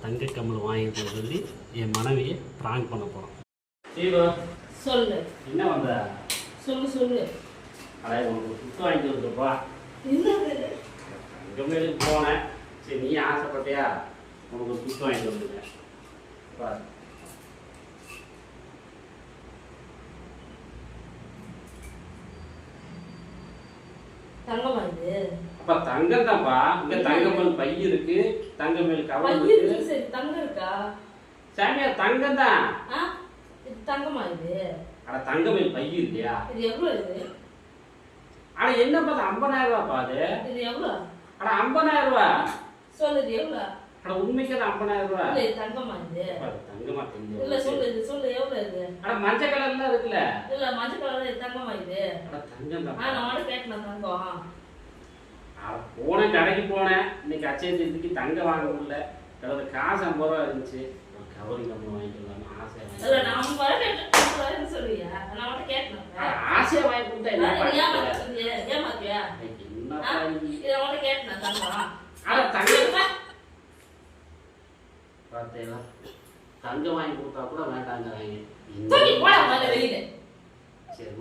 தங்க கம்மல் வாங்கிட்டு சொல்லி என் மனைவியை ப்ராங்க் பண்ண போகிறோம். சொல்லு. என்ன வந்த? சொல்லு. அடைய உனக்கு புக்கு வாங்கிட்டு வந்துப்பா. தங்க மேலுக்கு போனேன். சரி நீ ஆசைப்பட்டியா? உனக்கு ஒரு புக்கு வாங்கிட்டு வந்துருக்கேன். பாரு. தங்கமா இது? அப்பா தங்கம் தான்ப்பா. இங்க தங்க மேல் பை இருக்கு, தங்க மேல் கவர் இருக்கு. சரி தங்கம் இருக்கா? சாமியா தங்கம் தான். இது தங்கமா இது? அட தங்க மேல் பை இருக்கியா? இது எவ்வளவு இது? அட என்னப்பா 50,000 ரூபாய் அது? இது எவ்வளவு? அட 50,000 ரூபாய். சொல்லு இது எவ்வளவு? அட உண்மைக்கு 50,000 ரூபாய். இல்ல இது தங்கமா இது? தங்கமா தெரியும். இல்ல சொல்லு எவ்வளவு இது? அட மஞ்சள் கலர்ல இருக்குல்ல? இல்ல மஞ்சள் கலர்ல இது தங்கமா இது? அட தங்கம் தான். நான் உன்கிட்ட கேட்டேன் தங்கம். போன கடைக்கு போனேன். இன்னைக்கு அச்சய திருத்திக்கு தங்கம் வாங்க முடியல. கடந்த காசு 50 ரூபா இருந்துச்சு. கவரிங் கம்மி வாங்கிக்கலாம்னு ஆசை. இல்ல நான் வர கேட்டேன் சொல்லுவியா? நான் உன்கிட்ட கேட்டேன். ஆசையா வாங்கி கொடுத்தா என்ன பண்ணுவ? ஏமாத்தியா? என்னப்பா நீ? இத உன்கிட்ட கேட்டேன் தங்கம். அட தங்கம் பார்த்தேனா? தங்கம் வாங்கி கொடுத்தா கூட வேண்டாங்கிறாங்க. தூக்கி போடா வெளியில. சரி,